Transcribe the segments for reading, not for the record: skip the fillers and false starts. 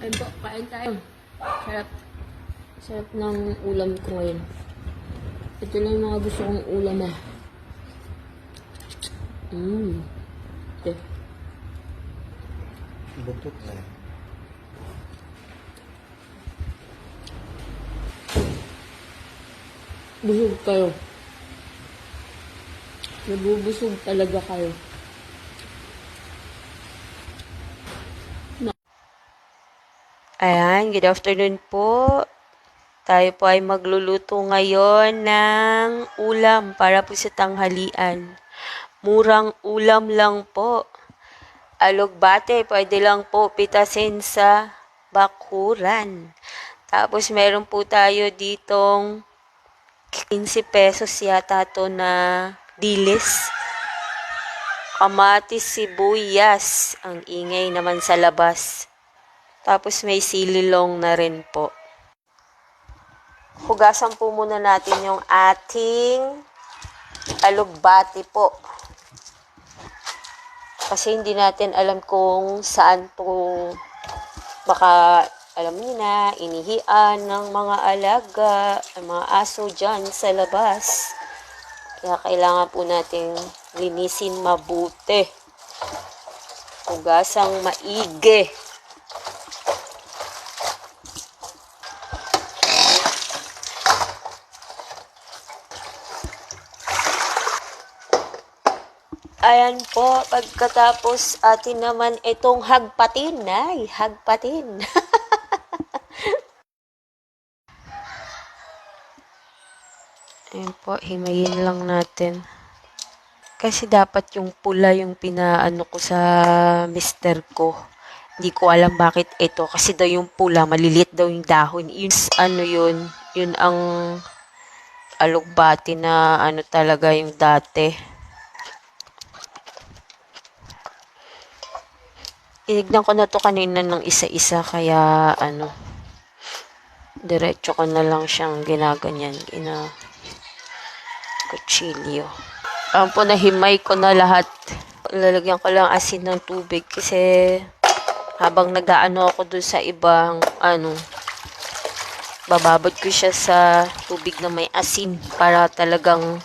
Ayun po, kain tayo. Sarap. Sarap ng ulam ko ngayon. Ito lang yung mga gusto kong ulam ah. Ito. Butot na. Busog kayo. Nabubusog talaga kayo. Ayan, good afternoon po. Tayo po ay magluluto ngayon ng ulam para po sa tanghalian. Murang ulam lang po. Alugbate, pwede lang po pitasin sa bakuran. Tapos meron po tayo ditong 15 pesos yata to na dilis. Kamatis, sibuyas. Ang ingay naman sa labas. Tapos may sililong na rin po. Hugasan po muna natin yung ating alugbati po. Kasi hindi natin alam kung saan po baka alam niyo na, inihian ng mga alaga, ang mga aso dyan sa labas. Kaya kailangan po natin linisin mabuti. Hugasang maigi. Ayan po, pagkatapos atin naman itong hagpatin. Ay, hagpatin. Ayan po, himayin lang natin. Kasi dapat yung pula yung pinaano ko sa mister ko. Hindi ko alam bakit ito. Kasi daw yung pula, maliliit daw yung dahon. Yun ang alugbati na ano talaga yung dati. Inignan ko na to kanina ng isa-isa kaya diretso ko na lang siyang ginaganyan, kutsilyo. Po, nahimay ko na lahat. Lalagyan ko lang asin ng tubig kasi habang nag-aano ako dun sa ibang bababad ko siya sa tubig na may asin para talagang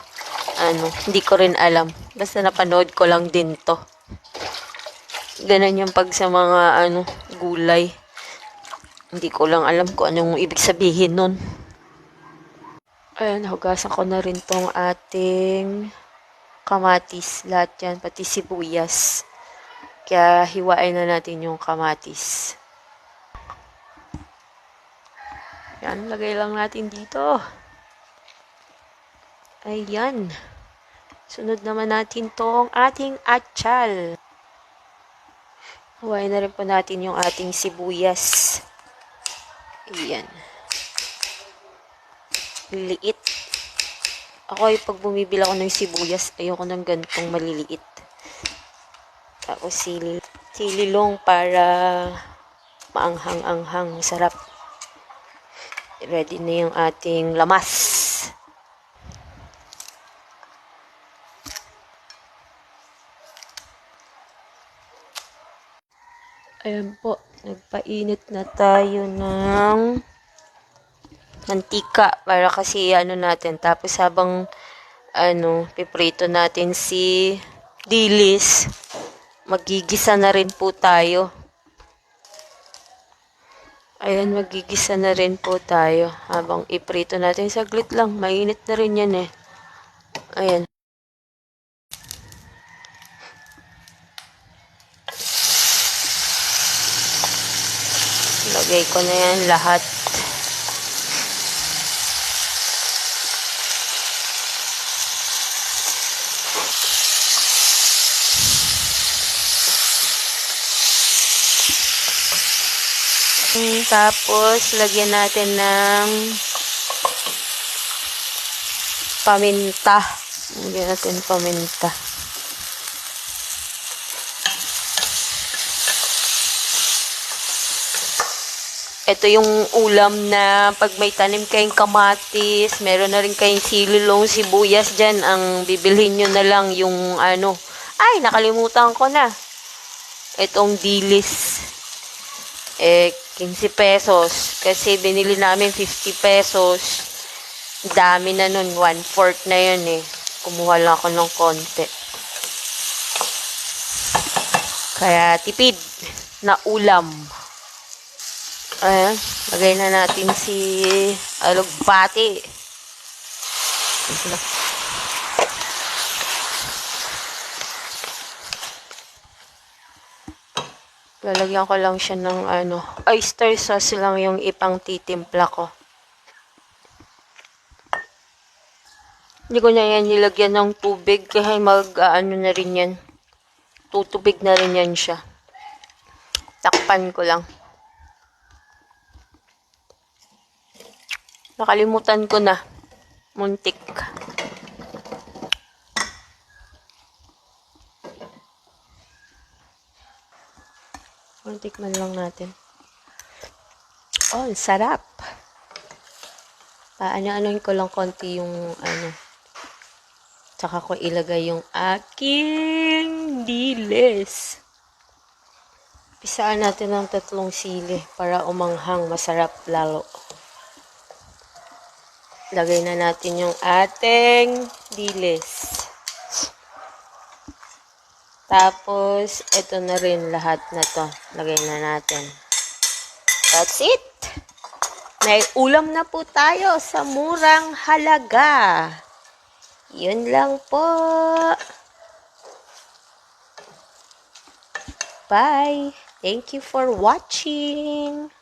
hindi ko rin alam. Basta napanood ko lang din to. Ganun yung pag sa mga gulay. Hindi ko lang alam kung anong ibig sabihin nun. Ayan, hugasan ko na rin tong ating kamatis. Lahat yan, pati sibuyas. Kaya hiwain na natin yung kamatis. Yan, lagay lang natin dito. Ayan. Sunod naman natin tong ating atsal. Huwain na rin po natin yung ating sibuyas. Ayan. Liit. Ako ay pag bumibili ako ng sibuyas, ayoko ng gantong maliliit. Tapos sililong para maanghang-anghang. Sarap. Ready na yung ating lamas. Ayan po, nagpainit na tayo ng mantika para kasi natin. Tapos habang piprito natin si dilis, magigisa na rin po tayo. Ayan, magigisa na rin po tayo habang iprito natin. Saglit lang, mainit na rin yan eh. Ayan. Lagay ko na yan lahat. Tapos, lagyan natin ng paminta. Lagyan natin paminta. Ito yung ulam na pag may tanim kayong kamatis, meron na rin kayong sililong, sibuyas dyan, ang bibilhin nyo na lang yung ay, nakalimutan ko na. Itong dilis. 15 pesos. Kasi binili namin 50 pesos. Dami na nun. 1/4 na yun eh. Kumuha lang ako ng konti. Kaya tipid na ulam. Ayan. Lagay na natin si alugbati. Lalagyan ko lang siya ng oyster sauce lang yung ipang titimpla ko. Hindi ko na yan nilagyan ng tubig kaya na rin yan. Tutubig na rin yan siya. Takpan ko lang. Nakalimutan ko na. Muntik. Tikman lang natin. Oh, sarap. Ano-anoin ko lang konti yung Tsaka ko ilagay yung aking dilis. Pisaan natin ng 3 sili para umanghang masarap lalo. Lagay na natin yung ating dilis. Tapos, ito na rin lahat na to. Lagay na natin. That's it! May ulam na po tayo sa murang halaga. Yun lang po. Bye! Thank you for watching!